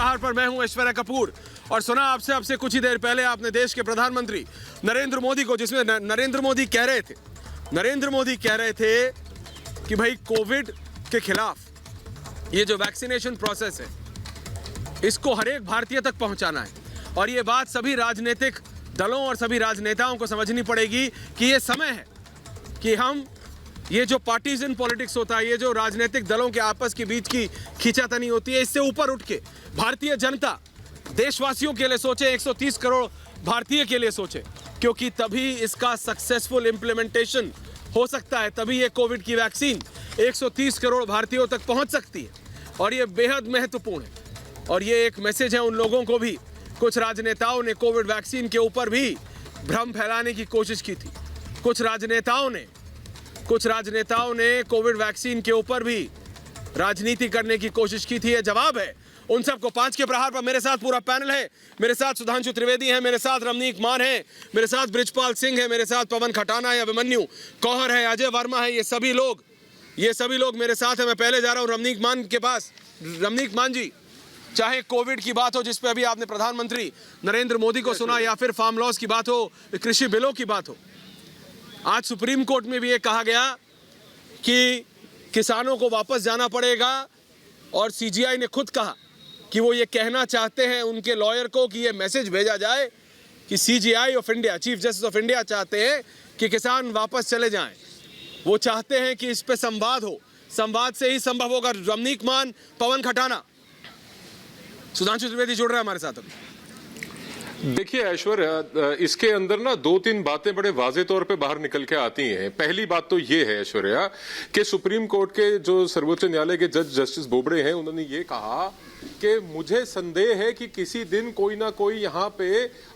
प्रहार पर मैं हूं ऐश्वर्या कपूर और सुना आपसे कुछ ही देर पहले आपने देश के प्रधानमंत्री नरेंद्र मोदी को, जिसमें नरेंद्र मोदी कह रहे थे कि भाई कोविड के खिलाफ ये जो वैक्सीनेशन प्रोसेस है इसको हर एक भारतीय तक पहुंचाना है। और ये बात सभी राजनीतिक दलों और सभी राजनेताओं को समझनी पड़ेगी कि ये समय है कि हम ये जो पार्टीजन पॉलिटिक्स होता है, ये जो राजनीतिक दलों के आपस के बीच की खींचातानी होती है, इससे ऊपर उठ के भारतीय जनता देशवासियों के लिए सोचे, 130 करोड़ भारतीय के लिए सोचे, क्योंकि तभी इसका सक्सेसफुल इंप्लीमेंटेशन हो सकता है, तभी ये कोविड की वैक्सीन 130 करोड़ भारतीयों तक पहुंच सकती है। और ये बेहद महत्वपूर्ण है और ये एक मैसेज है उन लोगों को भी। कुछ राजनेताओं ने कोविड वैक्सीन के ऊपर भी भ्रम फैलाने की कोशिश की थी। कुछ राजनेताओं ने कोविड वैक्सीन के ऊपर भी राजनीति करने की कोशिश की थी। ये जवाब है उन सबको। 5 के प्रहार पर मेरे साथ पूरा पैनल है। मेरे साथ सुधांशु त्रिवेदी है, मेरे साथ रमनीक मान है, मेरे साथ ब्रिजपाल सिंह है, मेरे साथ पवन खटाना है, अभिमन्यु कौहर है, अजय वर्मा है। ये सभी लोग मेरे साथ हैं। मैं पहले जा रहा हूं रमनीक मान के पास। रमनीक मान जी, चाहे कोविड की बात हो जिस पे अभी आपने प्रधानमंत्री नरेंद्र मोदी को सुना, या फिर फार्म लॉस की बात हो, कृषि बिलों की बात हो, आज सुप्रीम कोर्ट में भी ये कहा गया कि किसानों को वापस जाना पड़ेगा। और सीजीआई ने खुद कहा कि वो ये कहना चाहते हैं उनके लॉयर को कि ये मैसेज भेजा जाए कि CGI of India, chief justice of India चाहते हैं कि किसान वापस चले जाएं। वो चाहते हैं कि इस पे संवाद हो, संवाद से ही संभव होगा। रमनीक मान, पवन खटाना, सुधांशु त्रिवेदी जुड़ रहे हैं हमारे साथ अभी। देखिए ऐश्वर्या, इसके अंदर ना 2-3 बातें बड़े वाजे तौर पे बाहर निकल के आती हैं। पहली बात तो ये है ऐश्वर्या कि सुप्रीम कोर्ट के जो सर्वोच्च न्यायालय के जज जस्टिस बोबड़े हैं, उन्होंने ये कहा कि मुझे संदेह है कि किसी दिन कोई ना कोई यहाँ पे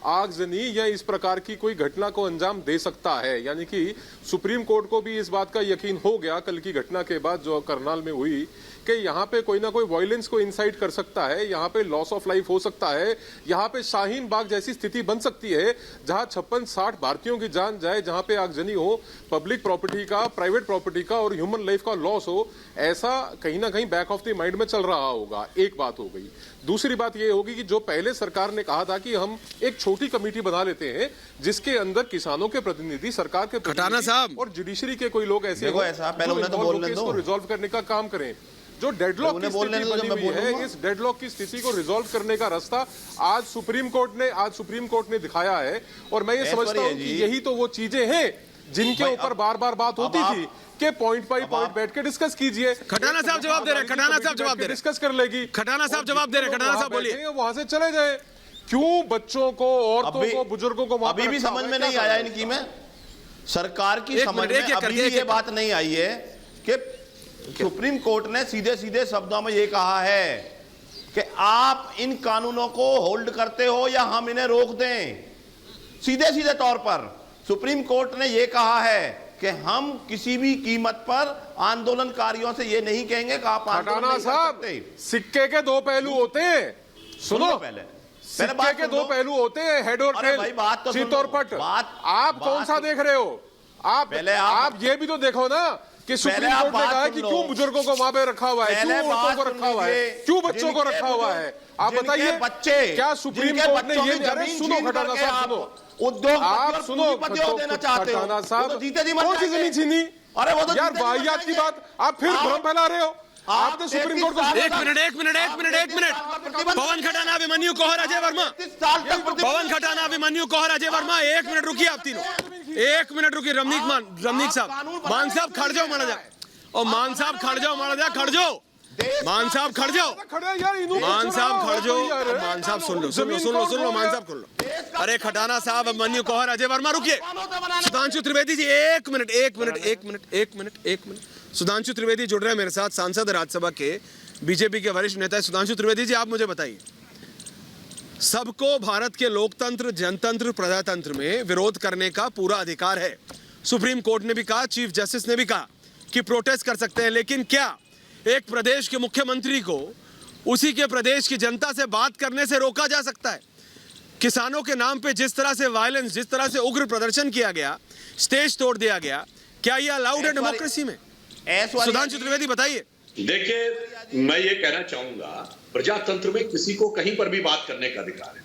आगजनी या इस प्रकार की कोई घटना को अंजाम दे सकता है। यानी कि सुप्रीम कोर्ट को भी इस बात का यकीन हो गया कल की घटना के बाद जो करनाल में हुई कि यहाँ पे कोई ना कोई वायलेंस को इंसाइट कर सकता है, यहाँ पे लॉस ऑफ लाइफ हो सकता है, यहाँ पे शाहीन बाग जैसी स्थिति बन सकती है जहाँ 56-60 भारतीयों की जान जाए, जहाँ पे आगजनी हो, पब्लिक प्रॉपर्टी का, प्राइवेट प्रॉपर्टी का और ह्यूमन लाइफ का लॉस हो। ऐसा कहीं ना कहीं बैक ऑफ द माइंड में चल रहा होगा। एक बात हो गई। दूसरी बात यह होगी कि जो पहले सरकार ने कहा था कि हम एक छोटी कमेटी बना लेते हैं जिसके अंदर किसानों के प्रतिनिधि, सरकार के प्रतिनिधि और जुडिशरी के कोई लोग ऐसे इसको रिजॉल्व करने का काम करें। जो डेडलॉक की स्थिति बनी हुई है, इस डेडलॉक की स्थिति को रिजॉल्व करने का रास्ता आज सुप्रीम कोर्ट ने दिखाया है। और मैं ये समझता हूँ कि यही तो वो चीजें हैं जिनके ऊपर बार बार बात होती थी कि पॉइंट बाई पॉइंट बैठ के डिस्कस कीजिए। खटाना साहब जवाब दे रहे हैं, खटाना साहब जवाब दे रहे हैं, डिस्कस कर लेगी। खटाना साहब जवाब दे रहे हैं, खटाना साहब बोलिए। वहां से चले जाए। क्यों बच्चों को, औरतों को, बुजुर्गों को अभी भी समझ में नहीं आया इनकी में, सरकार की समझ में अभी भी ये बात नहीं आई है कि सुप्रीम कोर्ट ने सीधे सीधे शब्दों में ये कहा है कि आप इन कानूनों को होल्ड करते हो या हम इन्हें रोक दें। सीधे सीधे तौर पर सुप्रीम कोर्ट ने ये कहा है कि हम किसी भी कीमत पर आंदोलनकारियों से ये नहीं कहेंगे कि आप आंदोलन नहीं कर सकते। सिक्के के 2 पहलू होते हैं। सुनो पहले सिक्के के 2 पहलू होते हैं, हेड और टेल, चित और पट। आप कौन सा देख रहे हो? आप ये भी तो देखो ना कि सुप्रीम कोर्ट ने कहा है कि क्यों बुजुर्गों को वहां पे रखा हुआ है, क्यों औरतों को रखा हुआ है, क्यों बच्चों को रखा हुआ है। आप बताइए बच्चे क्या सुप्रीम कोर्ट ने ये, सुनो खटाना साहब, सुनो उद्योग, आप सुनो देना चाहते हो खटाना साहब, जीते जी कौन सी जमीन छीनी? अरे वो तो यार वाहियात की बात, आप फिर भ्रम फैला रहे हो। आपने सुप्रीम कोर्ट को एक मिनट पवन खटाना, अभिमन्यु कौहर, अजय वर्मा, पवन खटाना, अभिमन्यु कौहर, अजय वर्मा, 1 मिनट रुकिए आप तीनों, 1 मिनट रुकिए। रमनीक साहब, मान साहब खड़ जाओ माड़ा जा, और मान साहब खड़ जाओ माड़ा जा, खड़ जाओ मान साहब, खड़ जाओ मान साहब, खड़ जाओ मान साहब, सुन लो मान साहब, सुन लो। अरे खटाना साहब, अभिमन्यु कौहर, अजय वर्मा, रुकिए। सुधांशु त्रिवेदी जी, एक मिनट। सुधांशु त्रिवेदी जुड़ रहे हैं मेरे साथ, सांसद राज्यसभा के, बीजेपी के वरिष्ठ नेता है। सुधांशु त्रिवेदी जी, आप मुझे बताइए, सबको भारत के लोकतंत्र, जनतंत्र, प्रजातंत्र में विरोध करने का पूरा अधिकार है। सुप्रीम कोर्ट ने भी कहा, चीफ जस्टिस ने भी कहा कि प्रोटेस्ट कर सकते हैं, लेकिन क्या एक प्रदेश के मुख्यमंत्री को उसी के प्रदेश की जनता से बात करने से रोका जा सकता है? किसानों के नाम पे जिस तरह से वायलेंस, जिस तरह से उग्र प्रदर्शन किया गया, स्टेज तोड़ दिया गया, क्या यह अलाउड है डेमोक्रेसी में? सुधांशु त्रिवेदी बताइए। देखिए, मैं ये कहना चाहूंगा, प्रजातंत्र में किसी को कहीं पर भी बात करने का अधिकार है।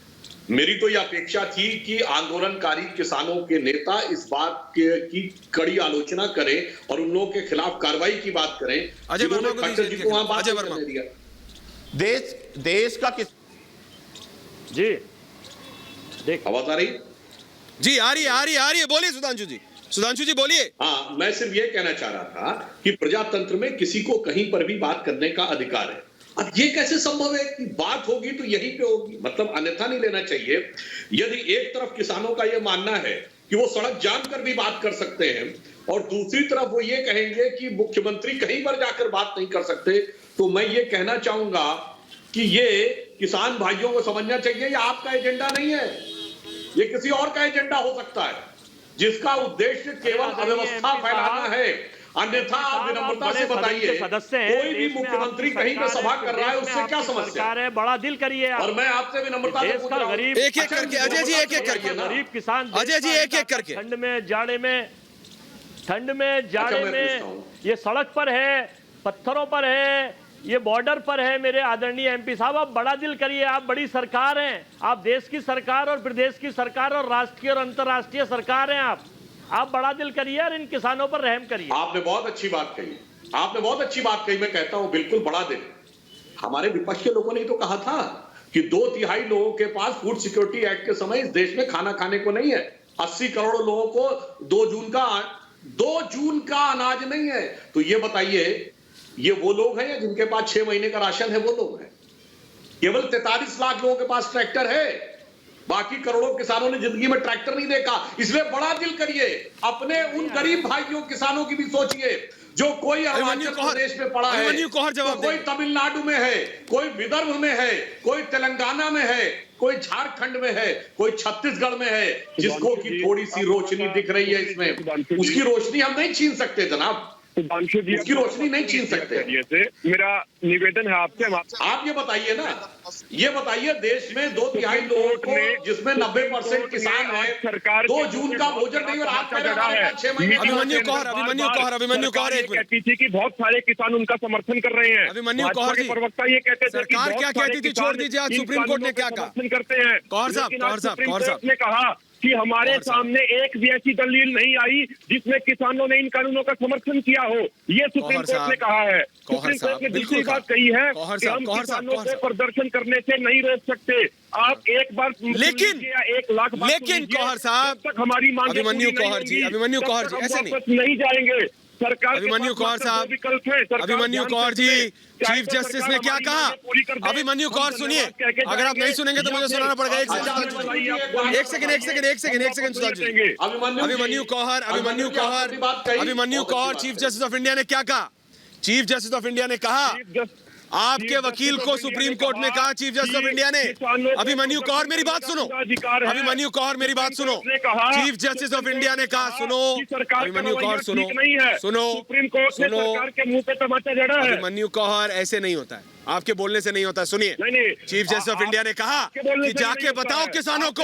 मेरी तो यह अपेक्षा थी कि आंदोलनकारी किसानों के नेता इस बात की कड़ी आलोचना करें और उन लोगों के खिलाफ कार्रवाई की बात करें जिन्होंने खट्टर जी को वहां बात करने दिया। देश का किस जी देख आवाज आ रही? जी आ रही है, बोलिए सुधांशु जी बोलिए। हाँ, मैं सिर्फ ये कहना चाह रहा था कि प्रजातंत्र में किसी को कहीं पर भी बात करने का अधिकार है। अब ये कैसे संभव है कि बात होगी तो यहीं पे होगी, मतलब अन्यथा नहीं लेना चाहिए। यदि एक तरफ किसानों का ये मानना है कि वो सड़क जाम कर भी बात कर सकते हैं और दूसरी तरफ वो ये कहेंगे कि मुख्यमंत्री कहीं पर जाकर बात नहीं कर सकते, तो मैं ये कहना चाहूंगा कि ये किसान भाइयों को समझना चाहिए ये आपका एजेंडा नहीं है, ये किसी और का एजेंडा हो सकता है जिसका उद्देश्य केवल अव्यवस्था फैलाना है। अन्यथा आप विनम्रता से बताइए, कोई भी मुख्यमंत्री कहीं पर सभा कर रहा है उससे क्या समस्या है? बड़ा दिल करिए। और मैं आपसे विनम्रता से पूछ रहा हूं, एक एक करके अजय जी, एक एक करके गरीब किसान, अजय जी एक एक करके, ठंड में जाड़े में ये सड़क पर है, पत्थरों पर है, ये बॉर्डर पर है। मेरे आदरणीय एमपी साहब, आप बड़ा दिल करिए, आप बड़ी सरकार हैं, आप देश की सरकार और प्रदेश की सरकार और राष्ट्रीय और अंतर्राष्ट्रीय सरकार हैं। आप बड़ा दिल करिए और इन किसानों पर रहम करिए। आपने बहुत अच्छी बात कही, आपने बहुत अच्छी बात कही। मैं कहता हूं बिल्कुल बड़ा दिल। हमारे विपक्ष के लोगों ने तो कहा था कि 2/3 लोगों के पास फूड सिक्योरिटी एक्ट के समय इस देश में खाना खाने को नहीं है। 80 करोड़ लोगों को 2 जून का अनाज नहीं है। तो ये बताइए, ये वो लोग हैं जिनके पास 6 महीने का राशन है? वो लोग हैं। केवल 43 लाख लोगों के पास ट्रैक्टर है, बाकी करोड़ों किसानों ने जिंदगी में ट्रैक्टर नहीं देखा। इसलिए बड़ा दिल करिए, अपने उन गरीब भाइयों किसानों की भी सोचिए जो कोई अरुणाचल प्रदेश में पड़ा है, तो कोई तमिलनाडु में है, कोई विदर्भ में है, कोई तेलंगाना में है, कोई झारखंड में है, कोई छत्तीसगढ़ में है, जिसको की थोड़ी सी रोशनी दिख रही है इसमें, उसकी रोशनी हम नहीं छीन सकते जनाब, उसकी रोशनी नहीं छीन सकते। मेरा निवेदन है आपसे, आप ये बताइए ना, ये बताइए, देश में 2/3 लोगों को, जिसमें 90% किसान है, 2 जून का भोजन नहीं, और आप कह रहे हैं 6 महीने। अभिमन्यु कौर एक मिनट। कहती थी कि बहुत सारे किसान उनका समर्थन कर रहे हैं। अभिमन्यु कौर जी, प्रवक्ता ये कहते थे सरकार क्या कहती थी, छोड़ दीजिए, आज सुप्रीम कोर्ट ने क्या कहा करते हैं। कौर साहब ने कहा कि हमारे सामने एक भी ऐसी दलील नहीं आई जिसमें किसानों ने इन कानूनों का समर्थन किया हो। ये सुप्रीम कोर्ट ने कहा है। सुप्रीम कोर्ट ने दूसरी बात कही है कि हम किसानों को प्रदर्शन करने से नहीं रोक सकते। आप एक बार लेकिन 1 लाख, लेकिन कौहर साहब, तक हमारी मांग अभिमन्यु कौहर जी ऐसे नहीं जाएंगे। सरकार अभिमन्यु कौर साहब, अभिमन्यु कौर जी, चीफ जस्टिस ने क्या कहा? अभिमन्यु कौर सुनिए, अगर आप नहीं सुनेंगे तो मुझे सुनाना पड़ेगा। एक second Sudhanshu ji. Abhimanyu Kaur, chief justice of India ने क्या कहा? चीफ जस्टिस ऑफ इंडिया ने कहा, आपके वकील को सुप्रीम कोर्ट में कहा चीफ जस्टिस ऑफ इंडिया ने। अभिमन्यु कौर मेरी बात सुनो, अभिमन्यु कौर मेरी बात सुनो, चीफ जस्टिस ऑफ इंडिया ने कहा, सुनो अभिमन्यु कौर, सुनो सुप्रीम कोर्ट ने सरकार के मुंह पे टमाटर जड़ा है। अभिमन्यु कौर, ऐसे नहीं होता है, आपके बोलने से नहीं होता। सुनिए, चीफ जस्टिस ऑफ इंडिया ने कहा कि जाके बताओ किसानों को,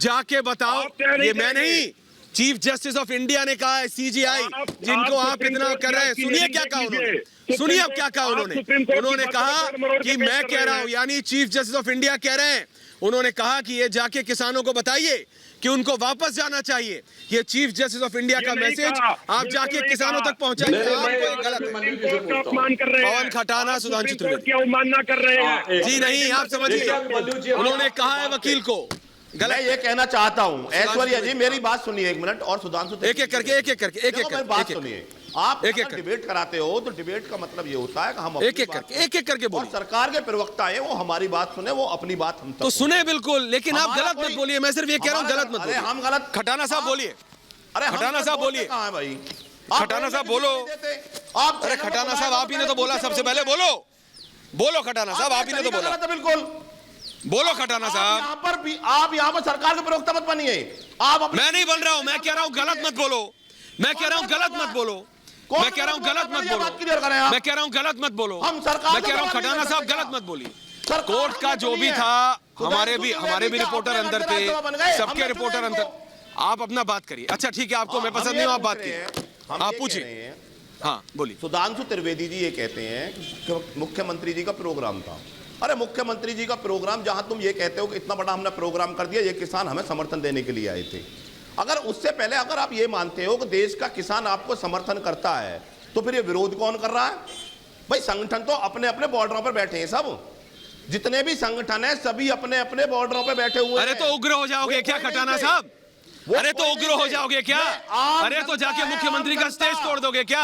जाके बताओ, ये मैं नहीं, चीफ जस्टिस ऑफ इंडिया ने कहा है, सीजीआई जिनको आप इतना कर रहे हैं। सुनिए क्या कहा उन्होंने, सुनिए अब क्या कहा उन्होंने कहा कि मैं कह रहा हूं, यानी चीफ जस्टिस ऑफ इंडिया कह रहे हैं, उन्होंने कहा कि ये जाके किसानों को बताइए कि उनको वापस जाना चाहिए। ये चीफ जस्टिस ऑफ इंडिया का मैसेज आप जाके किसानों तक पहुंचाइए। पवन खटाना, सुधांशु त्रिवेदी अवमानना कर रहे हैं। जी नहीं, आप समझिए, उन्होंने कहा है वकील को मैं ये कहना चाहता हूं, ऐश्वर्या जी मेरी बात सुनिए 1 मिनट, और सुधांशु एक एक करके बात सुनिए। आप एक डिबेट कराते हो तो डिबेट का मतलब ये होता है कि हम एक एक करके बोलिए। सरकार के प्रवक्ता है, वो हमारी बात सुने, वो अपनी बात हम तो सुने बिल्कुल, लेकिन आप गलत मत बोलिए। मैं सिर्फ ये कह रहा हूँ, गलत मत बोलिए। हम गलत, खटाना साहब बोलिए। अरे खटाना साहब बोलिए। कहाँ है भाई? खटाना साहब बोलो। अरे खटाना साहब, आप ही ने तो बोला सबसे पहले, बोलो खटाना साहब, आप ही ने तो बोला। बिल्कुल बोलो खटाना साहब। आप यहाँ पर सरकार के प्रवक्ता मत बनिए। आप मैं नहीं बन रहा हूँ, मैं कह रहा हूँ गलत मत बोलो, मैं कह रहा हूँ गलत मत बोलो, मैं कह रहा हूँ गलत मत बोलो, मैं कह रहा हूँ गलत मत बोलो, मैं कह रहा हूँ खटाना साहब गलत मत बोलिए। कोर्ट का जो भी था, हमारे भी रिपोर्टर अंदर थे, सबके रिपोर्टर अंदर। आप अपना बात करिए। अच्छा ठीक है, आपको मैं पसंद नहीं हूँ, आप बात कीजिए, आप पूछिए। हाँ बोलिए। सुधांशु त्रिवेदी जी ये कहते हैं कि मुख्यमंत्री जी का प्रोग्राम था। अरे मुख्यमंत्री जी का प्रोग्राम, जहां तुम ये कहते हो कि इतना बड़ा हमने प्रोग्राम कर दिया, ये किसान हमें समर्थन देने के लिए आए थे, अगर उससे पहले अगर आप ये मानते हो कि देश का किसान आपको समर्थन करता है तो फिर ये विरोध कौन कर रहा है? भाई संगठन तो अपने अपने बॉर्डरों पर बैठे हैं, सब जितने भी संगठन है सभी अपने अपने बॉर्डरों पर बैठे हुए हैं। अरे तो उग्र हो जाओगे क्या खटाना साहब? अरे तो उग्र हो जाओगे क्या? अरे तो जाके मुख्यमंत्री का स्टेज तोड़ दोगे क्या?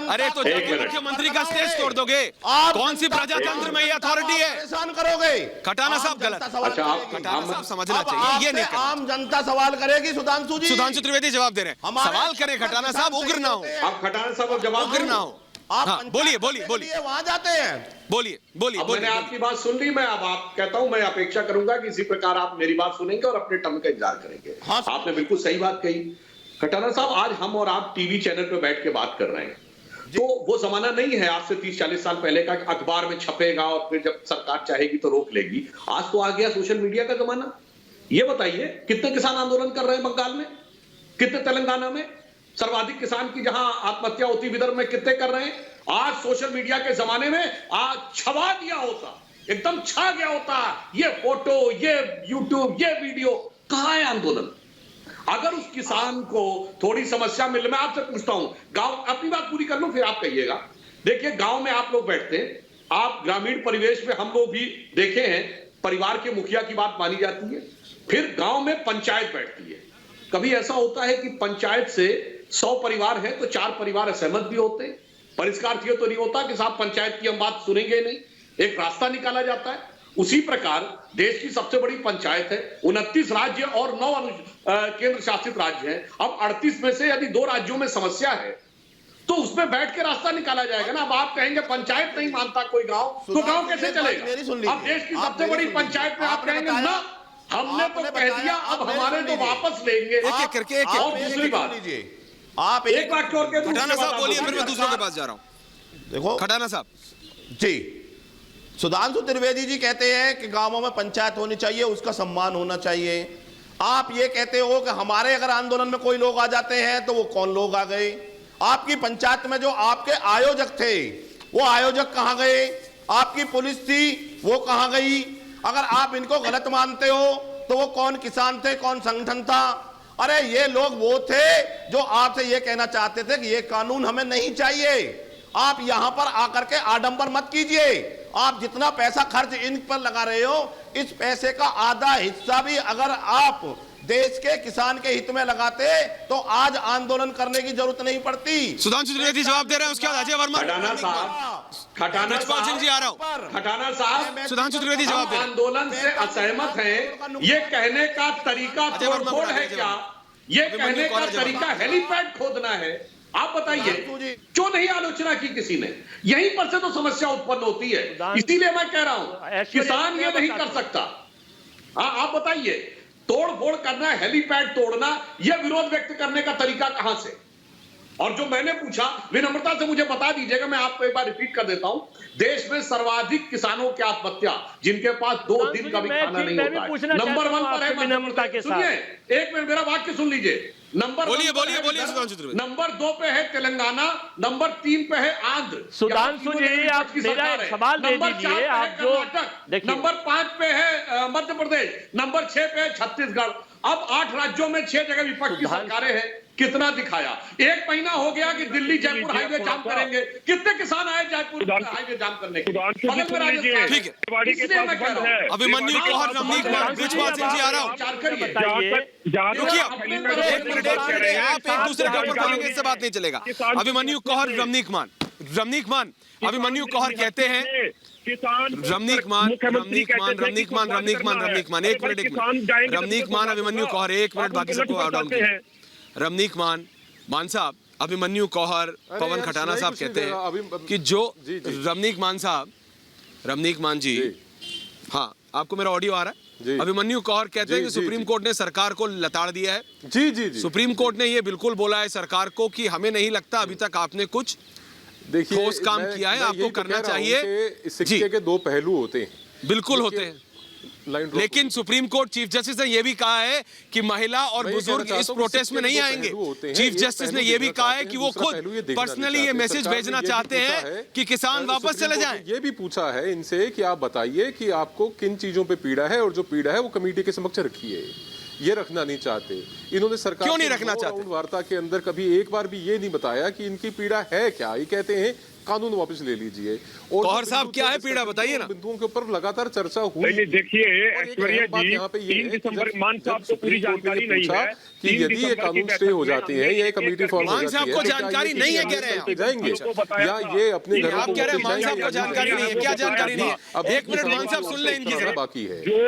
अरे तो जाके मुख्यमंत्री का स्टेज तोड़ दोगे? कौन सी प्रजातंत्र में ये अथॉरिटी है? परेशान करोगे। खटाना साहब गलत। खटाना साहब समझना चाहिए, ये नहीं करना। आम जनता सवाल करेगी सुधांशु जी। सुधांशु त्रिवेदी जवाब दे रहे हैं। सवाल करें खटाना साहब, उग्र ना हो। आप खटाना साहब जवाब उग्र ना हो। हाँ, बोलिए बोलिए बोलिए, वहां जाते हैं। बोलिए बोलिए मैंने बोलिए। आपकी बात सुन ली, मैं अब आप कहता हूं, मैं अपेक्षा करूंगा कि इसी प्रकार आप मेरी बात सुनेंगे और अपने टर्म का इंतजार करेंगे। हाँ, आपने बिल्कुल सही बात कही खटाना साहब। आज हम और आप टीवी चैनल पे बैठ के बात कर रहे हैं, तो वो जमाना नहीं है आज से 30-40 साल पहले का कि अखबार में छपेगा और फिर जब सरकार चाहेगी तो रोक लेगी। आज तो आ गया सोशल मीडिया का जमाना। ये बताइए कितने किसान आंदोलन कर रहे हैं बंगाल में, कितने तेलंगाना में, सर्वाधिक किसान की जहां आत्महत्या होती विदर्भ में कितने कर रहे हैं। आज सोशल मीडिया के जमाने में आज छवा दिया होता, एकदम छा गया होता ये फोटो, ये यूट्यूब, ये वीडियो। कहां है आंदोलन? अगर उस किसान को थोड़ी समस्या मिले, मैं आपसे पूछता हूं, गांव, अपनी बात पूरी कर लूं फिर आप कहिएगा। देखिए गांव में आप लोग बैठते हैं, आप ग्रामीण परिवेश में, हम लोग भी देखे हैं, परिवार के मुखिया की बात मानी जाती है, फिर गांव में पंचायत बैठती है। कभी ऐसा होता है कि पंचायत से 100 परिवार है तो 4 परिवार असहमत भी होते हैं। परिष्कार ये तो नहीं होता कि साहब पंचायत की हम बात सुनेंगे नहीं, एक रास्ता निकाला जाता है। उसी प्रकार देश की सबसे बड़ी पंचायत है, 29 राज्य और 9 केंद्र शासित राज्य हैं। अब 38 में से यदि 2 राज्यों में समस्या है तो उसमें बैठ के रास्ता निकाला जाएगा ना। अब आप कहेंगे पंचायत नहीं मानता कोई गांव, तो गांव कैसे चलेगा? अब देश की सबसे बड़ी पंचायत में आप कहेंगे ना हमने तो कह दिया, अब हमारे तो वापस लेंगे। एक करके और दूसरी बात, आप एक वाक्य और कह दूं, खटाना साहब बोलिए, फिर मैं दूसरों के पास जा रहा हूं। देखो खटाना साहब जी, सुधांशु त्रिवेदी जी कहते हैं कि गांवों में पंचायत होनी चाहिए, उसका सम्मान होना चाहिए। आप ये कहते हो कि हमारे अगर आंदोलन में कोई लोग आ जाते हैं तो वो कौन लोग आ गए? आपकी पंचायत में जो आपके आयोजक थे वो आयोजक कहां गए? आपकी पुलिस थी वो कहां गई? अगर आप इनको गलत मानते हो तो वो कौन किसान थे, कौन संगठन था? अरे ये लोग वो थे जो आपसे ये कहना चाहते थे कि ये कानून हमें नहीं चाहिए। आप यहां पर आकर के आडंबर मत कीजिए। आप जितना पैसा खर्च इन पर लगा रहे हो, इस पैसे का आधा हिस्सा भी अगर आप देश के किसान के हित में लगाते तो आज आंदोलन करने की जरूरत नहीं पड़ती। सुधांशु त्रिवेदी जवाब दे रहे हैं, उसके बाद अजय वर्मा। खटाना साहब, खटाना सिंह जी आ रहा हूं। खटाना साहब, सुधांशु त्रिवेदी जवाब दे रहे हैं। आंदोलन से असहमत हैं, ये कहने का तरीका तोड़फोड़ है क्या? ये कहने का तरीका हेलीपैड खोदना है? आप बताइए क्यों नहीं आलोचना की किसी ने? यहीं पर से तो समस्या उत्पन्न होती है। इसीलिए मैं कह रहा हूं किसान ये नहीं कर सकता। हाँ आप बताइए, तोड़ फोड़ करना, हेलीपैड तोड़ना, यह विरोध व्यक्त करने का तरीका कहां से? और जो मैंने पूछा विनम्रता से मुझे बता दीजिएगा, मैं आपको एक बार रिपीट कर देता हूं। देश में सर्वाधिक किसानों की आत्महत्या जिनके पास 2 दिन का भी खाना नहीं होता है, नंबर 1 पर है विनम्रता के साथ। सुनिए, एक मिनट मेरा वाक्य सुन लीजिए। नंबर बोलिए बोलिए बोलिए सुधांशु त्रिवेदी। नंबर 2 पे है तेलंगाना, नंबर 3 पे है आंध्र। सुधांशु जी आप मेरा एक सवाल दे दीजिए, आप जो देखिए, नंबर 5 पे है मध्य प्रदेश, नंबर 6 पे है छत्तीसगढ़। अब 8 राज्यों में 6 जगह विपक्ष की सरकारें हैं। कितना दिखाया? 1 महीना हो गया कि दिल्ली जयपुर हाईवे जाम करेंगे। कितने किसान आए जयपुर हाईवे जाम करने के? बगल में राजस्थान। ठीक है, इसलिए मैं कह रहा हूं अभिमन्यु कोहर, रमनीक मान, बृजपाल सिंह जी आ रहा हूं। रुकिए आप एक मिनट, आप एक दूसरे के ऊपर बोलेंगे, इससे बात नहीं चलेगा। अभिमन्यु कोहर, रमनीक मान, अभिमन्यु कोहर कहते हैं, रमनीक मान, एक मिनट, रमनीक मान, अभिमन्यु कोहर, एक मिनट, बाकी सबको आउट डाउन कीजिए। रमनीक मान साहब, अभिमन्यु कोहर, पवन खटाना साहब कहते हैं कि जो रमनीक मान साहब, रमनीक मान जी, हाँ आपको मेरा ऑडियो आ रहा है? अभिमन्यु कोहर कहते हैं कि सुप्रीम कोर्ट ने सरकार को लताड़ दिया है। जी जी जी, सुप्रीम कोर्ट ने ये बिल्कुल बोला है सरकार को कि हमें नहीं लगता अभी तक आपने कुछ ठोस काम किया है, आपको करना चाहिए। सिक्के के 2 पहलू होते हैं। बिल्कुल होते हैं। लेकिन सुप्रीम कोर्ट चीफ जस्टिस ने यह भी कहा है कि महिला और बुजुर्ग इस प्रोटेस्ट में नहीं आएंगे। चीफ जस्टिस ने यह भी कहा है कि वो खुद पर्सनली ये मैसेज भेजना चाहते हैं कि किसान वापस चले जाएं। ये भी पूछा है इनसे कि आप बताइए कि आपको किन चीजों पे पीड़ा है, और जो पीड़ा है वो कमेटी के समक्ष रखिए। ये रखना नहीं चाहते इन्होंने। सरकार क्यों नहीं रखना चाहते? वार्ता के अंदर कभी एक बार भी ये नहीं बताया कि इनकी पीड़ा है क्या। ये कहते हैं कानून वापस ले लीजिए। और गौहर साहब क्या है पीड़ा बताइए ना। बिंदुओं के ऊपर लगातार चर्चा हुई। नहीं देखिए ऐश्वर्या जी, 3 दिसंबर मान साहब को पूरी जानकारी नहीं है कि यदि ये कानून स्टे हो जाते हैं, ये कमेटी फॉर्म हो जाती है, आपको जानकारी नहीं है कह रहे हैं जाएंगे या ये अपने घरों आप कह रहे हैं मान साहब को जानकारी नहीं है। क्या जानकारी नहीं है? अब 1 मिनट मान साहब सुन ले इनकी जरा। बाकी है जो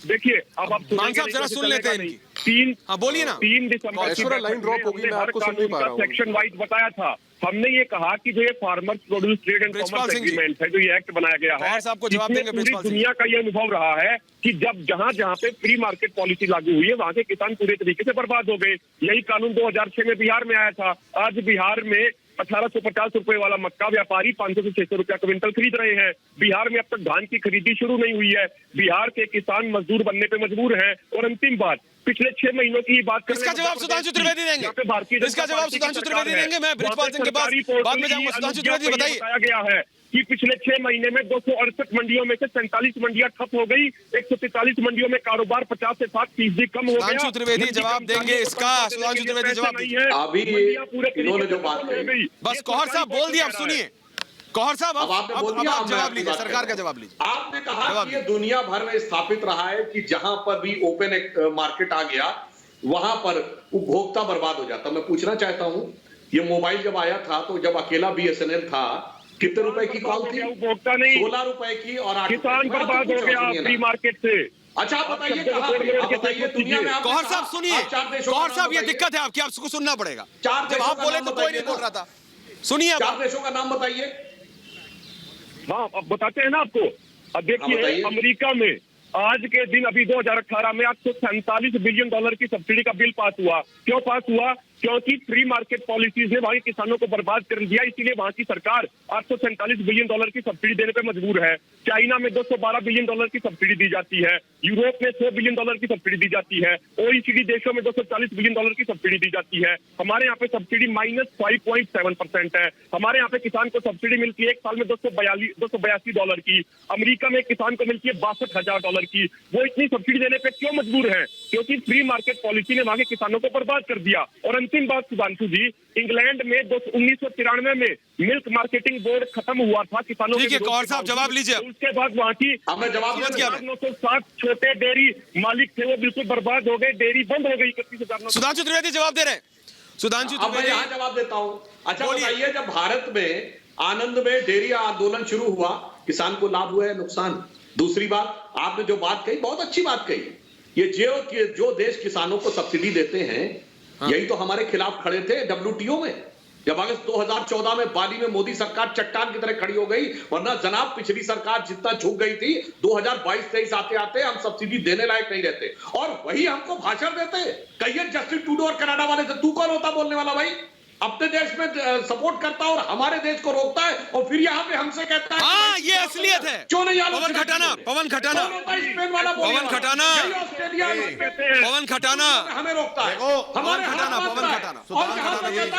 देखिए अब आप मान साहब जरा सुन लेते हैं इनकी। 3 हाँ बोलिए ना। 3 दिसंबर ऐश्वर्या लाइन ड्रॉप होगी, मैं आपको सुन नहीं पा रहा हूँ। सेक्शन वाइज बताया था। हमने ये कहा कि जो ये farmers produce trade and commerce agreement है, जो ये एक्ट बनाया गया है, साहब को जवाब देंगे पूरी दुनिया का ये अनुभव रहा है कि जब जहां जहां पे फ्री मार्केट पॉलिसी लागू हुई है, वहां के किसान पूरे तरीके से बर्बाद हो गए। यही कानून 2006 में बिहार में आया था। आज बिहार में 1850 रुपए वाला मक्का व्यापारी 500 से 600 रुपया क्विंटल खरीद रहे हैं। बिहार में अब तक धान की खरीदी शुरू नहीं हुई है। बिहार के किसान मजदूर बनने पे मजबूर हैं। और अंतिम बात, पिछले 6 महीनों की बात करें, इसका जवाब सुधांशु त्रिवेदी देंगे। इसका जवाब सुधांशु त्रिवेदी देंगे। मैं बृजपाल सिंह के बाद में जाऊंगा। सुधांशु त्रिवेदी बताइए। बताया गया है कि पिछले 6 महीने में 268 मंडियों में से 47 मंडियां ठप हो गई। 143 मंडियों में कारोबार 50 से 60% कम हो गया। सुधांशु त्रिवेदी जवाब देंगे इसका। सुधांशु त्रिवेदी जवाब देंगे। अभी इन्होंने जो बात कही, बस गौहर साहब बोल दिया। अब सुनिए गौहर साहब, अब आपने बोल दिया, आप जवाब लीजिए, सरकार का जवाब लीजिए। आपने कहा कि ये दुनिया भर में स्थापित रहा है कि जहां पर भी ओपन मार्केट आ गया वहां पर उपभोक्ता बर्बाद हो जाता। मैं पूछना चाहता हूं, ये मोबाइल जब आया था तो जब अकेला BSNL था, कितने रुपए की कॉल थी? उपभोक्ता नहीं, 16 रुपए की। और किसान बर्बाद हो गया फ्री मार्केट से। अच्छा आप बताइए कहां पे? आप बताइए दुनिया में। गौहर साहब सुनिए, गौहर साहब ये दिक्कत है आपकी, आपको सुनना पड़ेगा। जब आप बोले तो कोई नहीं बोल रहा था। सुनिए 4 देशों का नाम बताइए। हाँ अब बताते हैं ना आपको। अब देखिए अमेरिका में आज के दिन अभी 2018 में $847 बिलियन की सब्सिडी का बिल पास हुआ। क्यों पास हुआ? क्योंकि फ्री मार्केट पॉलिसीज ने वहां के किसानों को बर्बाद कर दिया। इसीलिए वहां की सरकार $847 बिलियन की सब्सिडी देने पे मजबूर है। चाइना में $212 बिलियन की सब्सिडी दी जाती है। यूरोप में $100 बिलियन की सब्सिडी दी जाती है। OECD देशों में $240 बिलियन की सब्सिडी दी जाती है। हमारे यहाँ पे सब्सिडी -5.7% है। हमारे यहाँ पे किसान को सब्सिडी मिलती है एक साल में $282 की। अमेरिका में किसान को मिलती है $62,000 की। वो इतनी सब्सिडी देने पे क्यों मजबूर है? क्योंकि फ्री मार्केट पॉलिसी ने वहां के किसानों को बर्बाद कर दिया। और अंतिम बात सुधांशु जी, इंग्लैंड में 1993 में मिल्क मार्केटिंग बोर्ड खत्म हुआ था किसानों के। गौहर साहब जवाब लीजिए। उसके बाद वहाँ की 907 छोटे डेयरी मालिक थे, वो बिल्कुल बर्बाद हो गए। डेयरी बंद हो गई। 31,000। सुधांशु त्रिवेदी जवाब दे रहे हैं। सुधांशु त्रिवेदी यहाँ जवाब देता हूँ। अच्छा बताइए, जब भारत में आनंद में डेयरी आंदोलन शुरू हुआ, किसान को लाभ हुआ है नुकसान? दूसरी बात, आपने जो बात कही बहुत अच्छी बात कही। ये जो देश किसानों को सब्सिडी देते हैं, यही तो हमारे खिलाफ खड़े थे WTO में। जब अगस्त 2014 में बाली में मोदी सरकार चट्टान की तरह खड़ी हो गई। वरना जनाब पिछली सरकार जितना झुक गई थी, 2022-23 आते आते हम सब्सिडी देने लायक नहीं रहते। और वही हमको भाषण देते। कहिए जस्टिन ट्रूडो और कनाडा वाले से, तू कौन होता बोलने वाला भाई? अपने देश में सपोर्ट करता है और हमारे देश को रोकता है, और फिर यहाँ पे हमसे कहता है हाँ ये असलियत है। क्यों नहीं? पवन खटाना, पवन खटाना, पवन खटाना, पवन खटाना हमें रोकता है। पवन खटाना, पवन खटाना।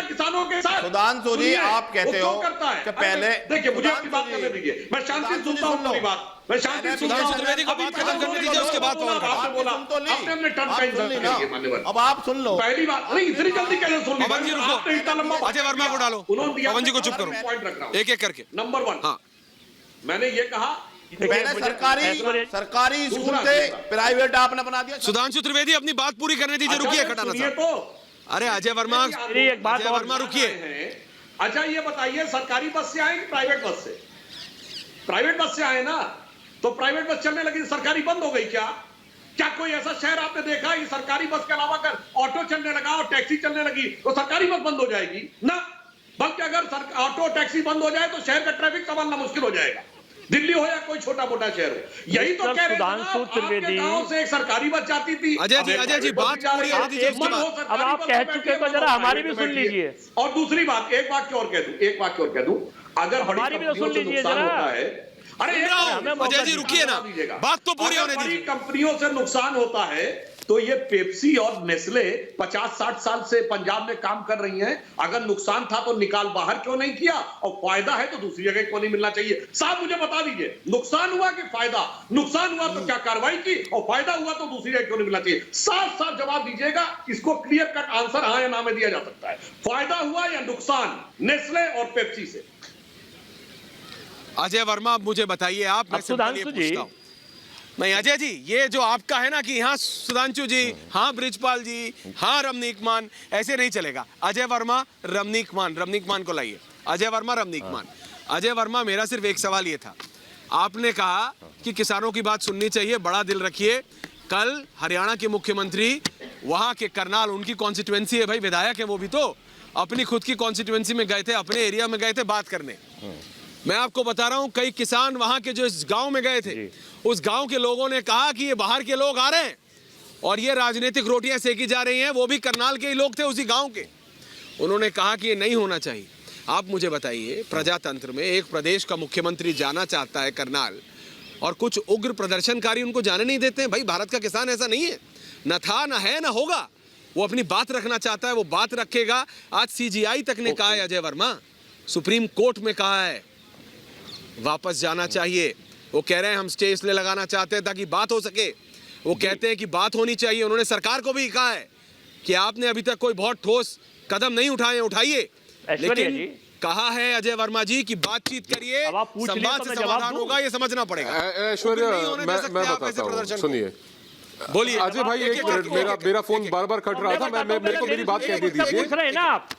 किसानों के साथ सुधांशु जी आप कहते हो कि पहले देखिए, मुझे अपनी बात करने दीजिए। मैं शांति से सुनता हूँ अपनी बात। मैं शांति से सुधांशु त्रिवेदी को बात खत्म करने दीजिए, उसके बाद पवन खटाना। अब आप सुन लो। पहली बात नहीं, इतनी जल्दी कैसे सुन ली? पवन जी रुको, अजय वर्मा को डालो। पवन जी को चुप करो, एक एक करके। नंबर 1, हाँ मैंने ये कहा मैंने सरकारी स्कूल से प्राइवेट आपने बना दिया। सुधांशु त्रिवेदी अपनी बात पूरी करने दीजिए। रुकिए खटाना साहब। अरे अजय वर्मा, एक बात और वर्मा रुकिए। अच्छा ये बताइए, सरकारी बस से आए कि प्राइवेट बस से? प्राइवेट बस से आए ना, तो प्राइवेट बस चलने लगी, सरकारी बंद हो गई क्या? क्या कोई ऐसा शहर आपने देखा कि सरकारी बस के अलावा अगर ऑटो चलने लगा और टैक्सी चलने लगी तो सरकारी बस बंद हो जाएगी? ना, बल्कि अगर ऑटो टैक्सी बंद हो जाए तो शहर का ट्रैफिक संभालना मुश्किल हो जाएगा। दिल्ली हो या कोई छोटा मोटा शहर हो। यही तो कह रहे हैं। आपके गांव से एक सरकारी बस जाती थी। अजय जी बात पूरी कर दीजिए। अब आप कह चुके तो जरा हमारी भी सुन लीजिए। और दूसरी बात, एक वाक्य और कह दूं, अगर बड़ी कंपनियों से नुकसान होता है, अरे अजय जी रुकिए ना, बात तो पूरी होने दीजिए। कंपनियों से नुकसान होता है तो ये पेप्सी और नेस्ले 50-60 साल से पंजाब में काम कर रही हैं। अगर नुकसान था तो निकाल बाहर क्यों नहीं किया, और फायदा है तो दूसरी जगह क्यों नहीं मिलना चाहिए? साहब मुझे बता दीजिए, नुकसान हुआ कि फायदा? नुकसान हुआ तो क्या कार्रवाई की, और फायदा हुआ तो दूसरी जगह क्यों नहीं मिलना चाहिए? साफ साफ जवाब दीजिएगा। इसको क्लियर कट आंसर हाँ या ना में दिया जा सकता है। फायदा हुआ या नुकसान नेस्ले और पेप्सी से? अजय वर्मा मुझे बताइए, आप मैं सुधांशु जी, नहीं अजय जी, ये जो आपका है ना कि हाँ सुधांशु जी, हाँ ब्रिजपाल जी, हाँ रमनीक मान, ऐसे नहीं चलेगा। अजय वर्मा रमनीक मान को लाइए। अजय वर्मा रमनीक मान। अजय वर्मा, मेरा सिर्फ एक सवाल ये था, आपने कहा कि किसानों की बात सुननी चाहिए, बड़ा दिल रखिए। कल हरियाणा के मुख्यमंत्री वहां के करनाल, उनकी कॉन्स्टिट्यूएंसी है भाई, विधायक है वो भी, तो अपनी खुद की कॉन्स्टिट्यूएंसी में गए थे, अपने एरिया में गए थे बात करने। मैं आपको बता रहा हूं, कई किसान वहां के जो इस गांव में गए थे, उस गांव के लोगों ने कहा कि ये बाहर के लोग आ रहे हैं और ये राजनीतिक रोटियां सेकी जा रही हैं, वो भी करनाल के ही लोग थे, उसी गांव के। उन्होंने कहा कि ये नहीं होना चाहिए। आप मुझे बताइए, प्रजातंत्र में एक प्रदेश का मुख्यमंत्री जाना चाहता है करनाल और कुछ उग्र प्रदर्शनकारी उनको जाने नहीं देते हैं। भाई भारत का किसान ऐसा नहीं है, न था, न है, न होगा। वो अपनी बात रखना चाहता है, वो बात रखेगा। आज सीजीआई तक ने कहा है अजय वर्मा, सुप्रीम कोर्ट में कहा है वापस जाना चाहिए। वो कह रहे हैं हम स्टे इसलिए लगाना चाहते हैं ताकि बात हो सके। वो कहते हैं कि बात होनी चाहिए। उन्होंने सरकार को भी कहा है कि आपने अभी तक कोई बहुत ठोस कदम नहीं उठाए, उठाइए। लेकिन कहा है अजय वर्मा जी कि बातचीत करिए, संवाद से समाधान होगा, ये समझना पड़ेगा। ऐश्वर्या, मैं बताता हूं, सुनिए, बोलिए अजय भाई, एक मिनट, मेरा फोन बार बार कट रहा था, मेरे को मेरी बात कहने दीजिए।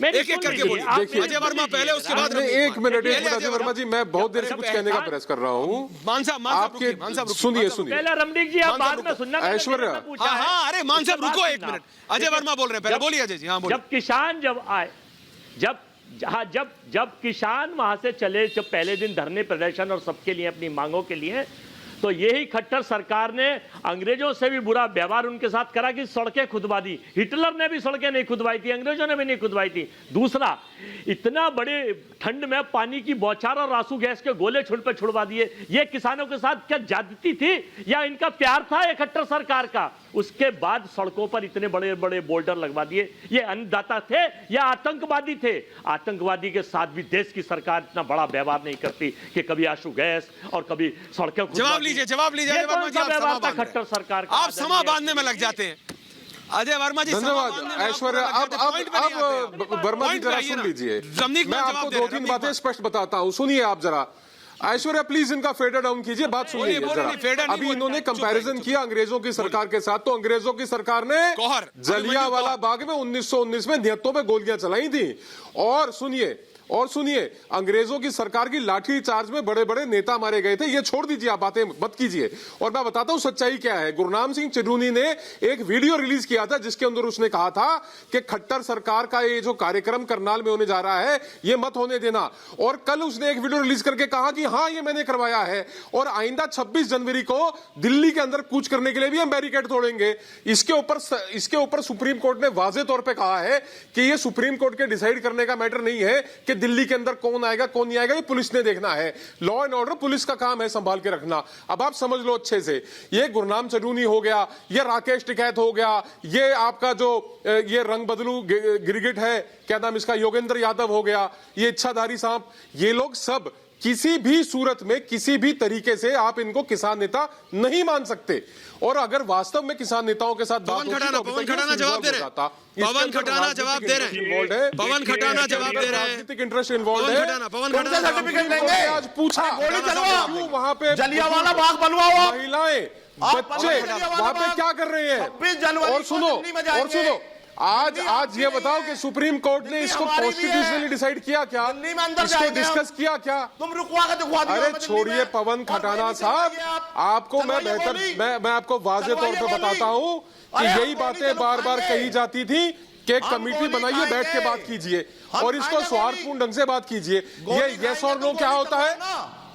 एक-एक करके बोलिए। अजय वर्मा पहले, उसके बाद एक मिनट अजय वर्मा जी, मैं बहुत देर से कुछ कहने का प्रयास कर रहा हूँ। मान साहब सुनिए पहले रमनीक जी, आप बाद में सुनना। ऐश्वर्या, हाँ, अरे मान साहब रुको एक मिनट, अजय वर्मा बोल रहे हैं, पहले बोलिए अजय जी। हाँ बोलिए। जब किसान जब आए, जब किसान वहां से चले, जब पहले दिन धरने प्रदर्शन और सबके लिए अपनी मांगों के लिए, तो यही खट्टर सरकार ने अंग्रेजों से भी बुरा व्यवहार उनके साथ करा कि सड़कें खुदवा दी। हिटलर ने भी सड़कें नहीं खुदवाई थी, अंग्रेजों ने भी नहीं खुदवाई थी। दूसरा, इतना बड़े ठंड में पानी की बौछार और आंसू गैस के गोले छुड़वा दिए। ये किसानों के साथ क्या ज्यादती थी या इनका प्यार था ये खट्टर सरकार का? उसके बाद सड़कों पर इतने बड़े बड़े बोल्डर लगवा दिए। ये अन्नदाता थे या आतंकवादी थे? आतंकवादी के साथ भी देश की सरकार इतना बड़ा व्यवहार नहीं करती कि कभी आंसू गैस और कभी सड़कें। जवाब लीजिए खट्टर सरकार, आप समा बांधने में लग जाते हैं अजय वर्मा जी। धन्यवाद ऐश्वर्या। अब वर्मा जी जरा सुन लीजिए, मैं आपको 2-3 बातें स्पष्ट बताता हूँ, सुनिए आप जरा। ऐश्वर्या प्लीज इनका फेडर डाउन कीजिए, बात सुनिए जरा। अभी इन्होंने कंपैरिजन किया अंग्रेजों की सरकार के साथ, तो अंग्रेजों की सरकार ने जलियांवाला बाग में 1919 में निहत्तों पे गोलियां चलाई थी। और सुनिए, अंग्रेजों की सरकार की लाठी चार्ज में बड़े बड़े नेता मारे गए थे। ये छोड़ दीजिए, आप बातें मत कीजिए। और मैं बताता हूं सच्चाई क्या है। गुरनाम सिंह चिरूनी ने एक वीडियो रिलीज किया था जिसके अंदर उसने कहा था कि खट्टर सरकार का ये जो कार्यक्रम करनाल में होने जा रहा है ये मत होने देना। और कल उसने एक वीडियो रिलीज करके कहा कि हाँ ये मैंने करवाया है और आइंदा 26 जनवरी को दिल्ली के अंदर कूच करने के लिए भी हम बैरिकेड तोड़ेंगे। इसके ऊपर सुप्रीम कोर्ट ने वाजे तौर पर कहा है कि ये सुप्रीम कोर्ट के डिसाइड करने का मैटर नहीं है कि दिल्ली के अंदर कौन आएगा कौन नहीं आएगा, ये पुलिस ने देखना है। लॉ एंड ऑर्डर पुलिस का काम है संभाल के रखना। अब आप समझ लो अच्छे से, ये गुरनाम चरूनी हो गया, ये राकेश टिकैत हो गया, ये आपका जो ये रंग बदलू गिरगिट है, क्या नाम इसका, योगेंद्र यादव हो गया, ये इच्छाधारी साहब, ये लोग सब किसी भी सूरत में किसी भी तरीके से आप इनको किसान नेता नहीं मान सकते। और अगर वास्तव में किसान नेताओं के साथ पवन खटाना जवाब दे रहे हैं, पवन खटाना जवाब दे रहे हैं, पवन खटाना जवाब दे रहे हैं, राजनीतिक इंटरेस्ट इन्वॉल्व है। पवन खटाना सर्टिफिकेट लेंगे, आज पूछा गोली चलवाओ, वहां पे जलियांवाला बाग बनवाओ, महिलाएं बच्चे वहां पे क्या कर रहे हैं। और सुनो, आज ये बताओ कि सुप्रीम कोर्ट ने इसको कॉन्स्टिट्यूशनली डिसाइड किया क्या, इसको डिस्कस किया क्या? तुम रुकवा के दिखवा दियो। अरे छोड़िए पवन खटाना साहब, आपको मैं आपको वाजे तौर पे बताता हूं कि यही बातें बार बार कही जाती थी कि एक कमेटी बनाइए, बैठ के बात कीजिए और इसको स्वार्थपूर्ण ढंग से बात कीजिए। ये यस और नो क्या होता है?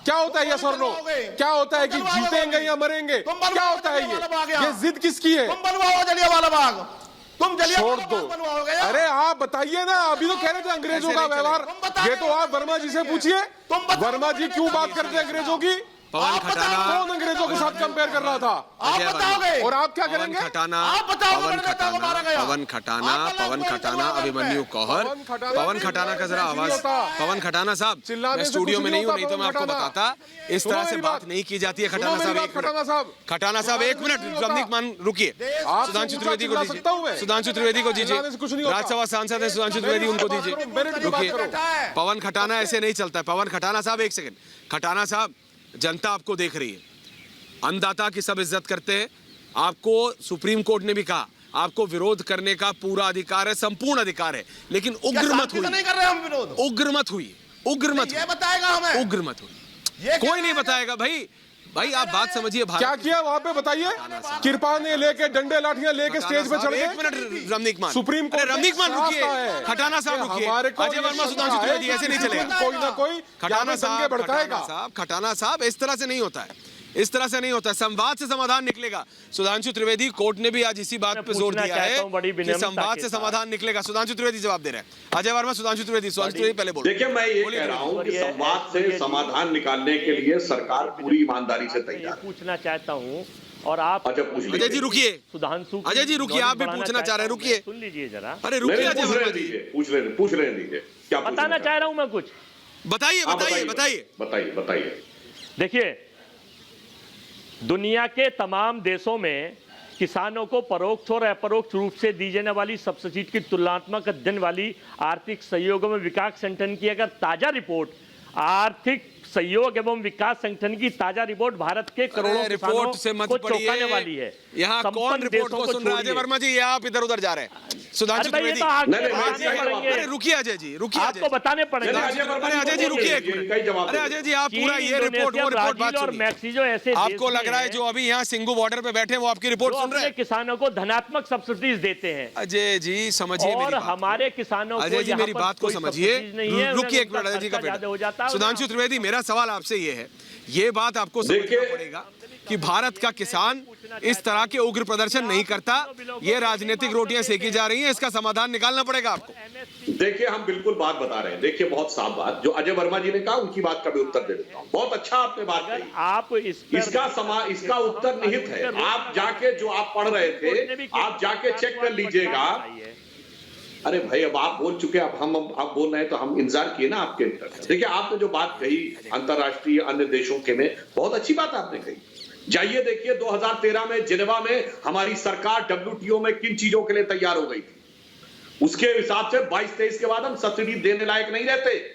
क्या होता है यस और नो? क्या होता है कि जीतेंगे या मरेंगे? क्या होता है ये जिद किसकी है? तुम बनवाओ जलियांवाला बाग। तुम जलिया छोड़ वाला दो। बाग बनवाओगे यार? अरे आप बताइए ना, अभी तो कह रहे थे अंग्रेजों का व्यवहार, ये तो आप वर्मा जी से पूछिए। वर्मा जी क्यों बात करते हैं अंग्रेजों की? पवन खटाना कौन अंग्रेजों के साथ कंपेयर कर रहा था? आप बताओगे और आप क्या करेंगे? आप बताओगे पवन मेरे नेता को मारा गया। खटाना पवन खटाना अभिमन्यु कौहर। पवन खटाना का जरा आवाज। पवन खटाना साहब, मैं स्टूडियो में नहीं हूँ, नहीं तो मैं आपको बताता। इस तरह से बात नहीं की जाती है। खटाना साहब एक मिनट, रमनीक मान रुकिए। सुधांशु त्रिवेदी को दीजिए, सुधांशु त्रिवेदी को दीजिए, राज्यसभा सांसद है सुधांशु त्रिवेदी, उनको दीजिए। रुकिए, पवन खटाना ऐसे नहीं चलता है। पवन खटाना साहब एक सेकंड। खटाना साहब, जनता आपको देख रही है, अन्नदाता की सब इज्जत करते हैं। आपको सुप्रीम कोर्ट ने भी कहा आपको विरोध करने का पूरा अधिकार है, संपूर्ण अधिकार है, लेकिन उग्र मत हुई। नहीं कर रहे हम विरोध, उग्र मत हुई, उग्र मत ये बताएगा हमें, उग्र मत हुई। कोई नहीं बताएगा भाई आप बात समझिए। क्या किया वहां पे बताइए? कृपाने लेके डंडे लाठियां लेके स्टेज पे चढ़ गए। एक मिनट रमनीक मान, सुप्रीम कोर्ट रमनीक मान रुकिए, खटाना साहब रुकिए, अजय वर्मा सुधांशु त्रिवेदी ऐसे नहीं चलेगा। कोई ना कोई खटाना साहब, भड़काएगा। खटाना साहब इस तरह से नहीं होता है, इस तरह से नहीं होता है। संवाद से समाधान निकलेगा। सुधांशु त्रिवेदी, कोर्ट ने भी आज इसी बात पे जोर दिया है कि संवाद से समाधान निकलेगा। सुधांशु त्रिवेदी जवाब दे रहे हैं। अजय वर्मा, सुधांशु त्रिवेदी पहले बोलो। देखिए, मैं ये कह रहा हूं कि संवाद से समाधान निकालने के लिए सरकार पूरी ईमानदारी से तैयार है। पूछना चाहता हूं और आप अजय जी रुकिए, सुधांशु, अजय जी रुकिए, आप भी पूछना चाह रहे हैं, रुकिए, सुन लीजिए जरा। अरे रुकिए अजय वर्मा जी, पूछ रहे दीजिए, क्या बताना चाह रहा हूं मैं कुछ। बताइए। देखिए, दुनिया के तमाम देशों में किसानों को परोक्ष और अपरोक्ष रूप से दी जाने वाली सब्सिडी की तुलनात्मक अध्ययन वाली आर्थिक सहयोग एवं विकास संगठन की अगर ताजा रिपोर्ट, आर्थिक सहयोग एवं विकास संगठन की ताजा रिपोर्ट भारत के करोड़ों रिपोर्ट से मत को चौंकाने वाली है। यहाँ कौन रिपोर्ट को सुन रहा है? अजय वर्मा जी, ये आप इधर उधर जा रहे हैं। सुधांशु त्रिवेदी, अरे रुकिए अजय जी, रुकिए, आपको बताने पड़ेगा। अरे अजय जी रुकिए, अरे अजय जी आप पूरा ये रिपोर्ट वो रिपोर्ट बात और मैक्सिको ऐसे आपको लग रहा है जो अभी यहाँ सिंगू बॉर्डर पे बैठे वो आपकी रिपोर्ट सुन रहे हैं? किसानों को धनात्मक सब्सिडीज देते हैं। अजय जी समझिए और हमारे किसानों को, अजय जी मेरी बात को समझिए, रुकिए एक मिनट अजय जी का बेटा। सुधांशु त्रिवेदी, मेरा सवाल आपसे ये है, ये बात आपको समझना पड़ेगा कि भारत का किसान इस तरह के उग्र प्रदर्शन नहीं करता। ये राजनीतिक रोटियां सेकी जा रही हैं, इसका समाधान निकालना पड़ेगा आपको। देखिए, हम बिल्कुल बात बता रहे हैं। देखिए, बहुत साफ बात जो अजय वर्मा जी ने कहा, उनकी बात का भी उत्तर दे देता हूं। बहुत अच्छा आपने बात कही। आप इसका उत्तर निहित है। आप जाके जो आप पढ़ रहे थे, आप जाके चेक कर लीजिएगा। अरे भाई, अब आप बोल चुके, अब हम आप बोल रहे हैं तो हम इंतजार किए ना आपके। देखिए, आपने जो बात कही अंतरराष्ट्रीय अन्य देशों के में, बहुत अच्छी बात आपने कही। जाइए देखिए 2013 में जिनेवा में हमारी सरकार WTO में किन चीजों के लिए तैयार हो गई थी। उसके हिसाब से 22-23 के बाद हम सब्सिडी देने लायक नहीं रहते।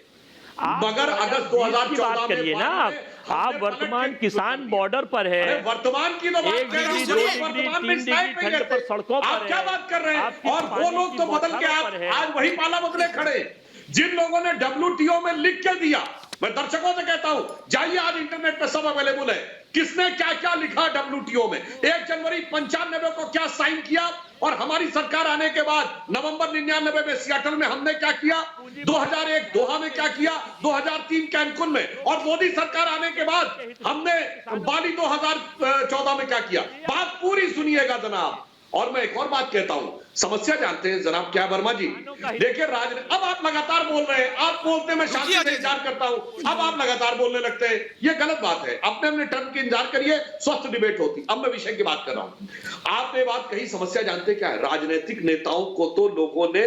मगर अगस्त 2014 करिए ना आप वर्तमान किसान बॉर्डर पर है। वर्तमान की तो बात कर रहे हैं, वर्तमान में सड़कों पर आप क्या बात कर रहे हैं? और वो लोग तो बदल के आप आज वही पाला बदले खड़े। जिन लोगों ने WTO में लिख के दिया, मैं दर्शकों से कहता हूं, जाइए आज इंटरनेट पे सब अवेलेबल है, किसने क्या क्या लिखा WTO में। 1 जनवरी 95 को क्या साइन किया, और हमारी सरकार आने के बाद नवंबर 99 में सियाटल में हमने क्या किया, 2001 दोहा में क्या किया, 2003 कैंकुन में, और मोदी सरकार आने के बाद हमने बाली 2014 में क्या किया। बात पूरी सुनिएगा जनाब। और मैं एक और बात कहता हूं, समस्या जानते हैं जनाब क्या वर्मा जी? देखिए, अब आप लगातार बोल रहे हैं, आप बोलते मैं शांति से इंतजार करता हूं, अब आप लगातार बोलने लगते हैं, ये गलत बात है। अपने टर्म की इंतजार करिए, स्वस्थ डिबेट होती। अब मैं विषय की बात कर रहा हूं। आपने बात कही, समस्या जानते क्या है? राजनीतिक नेताओं को तो लोगों ने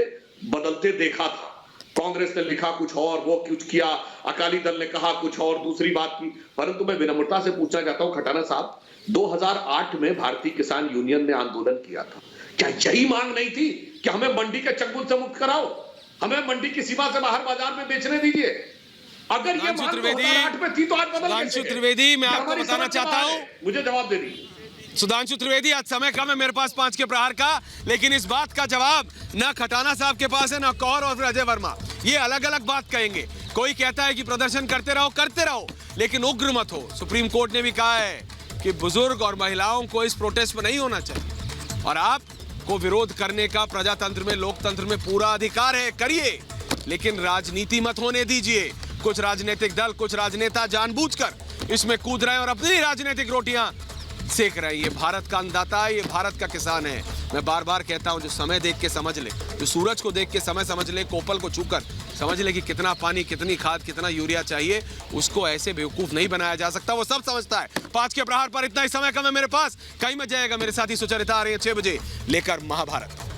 बदलते देखा था। कांग्रेस ने लिखा कुछ और, वो कुछ किया, अकाली दल ने कहा कुछ और, दूसरी बात की। परंतु मैं विनम्रता से पूछना चाहता हूं खटाना साहब, 2008 में भारतीय किसान यूनियन ने आंदोलन किया था। क्या यही मांग नहीं थी कि हमें मंडी के चंगुल से मुक्त कराओ, हमें मंडी की सीमा से बाहर बाजार में बेचने दीजिए? अगर ये मांग 2008 में थी तो आज बदल सुधांशु त्रिवेदी, मैं आपको बताना चाहता हूं, मुझे जवाब दे दीजिए। सुधांशु त्रिवेदी, आज समय कम है मेरे पास 5 के प्रहार का, लेकिन इस बात का जवाब ना खटाना साहब के पास है, ना कौर और फिर अजय वर्मा। ये अलग अलग बात कहेंगे। कोई कहता है कि प्रदर्शन करते रहो, लेकिन उग्र मत हो। सुप्रीम कोर्ट ने भी कहा है कि बुजुर्ग और महिलाओं को इस प्रोटेस्ट में नहीं होना चाहिए, और आपको विरोध करने का प्रजातंत्र में, लोकतंत्र में पूरा अधिकार है, करिए, लेकिन राजनीति मत होने दीजिए। कुछ राजनीतिक दल, कुछ राजनेता जानबूझकर इसमें कूद रहे हैं और अपनी राजनीतिक रोटियां सेक रहे हैं। ये भारत का अन्नदाता है, ये भारत का किसान है। मैं बार बार कहता हूं, जो समय देख के समझ ले, जो सूरज को देख के समय समझ ले, कोपल को छूकर समझ ले कि कितना पानी, कितनी खाद, कितना यूरिया चाहिए, उसको ऐसे बेवकूफ नहीं बनाया जा सकता। वो सब समझता है। 5 के प्रहार पर इतना ही समय कम है मेरे पास। कहीं मत जाएगा, मेरे साथी सुचरिता आ रही है 6 बजे लेकर महाभारत।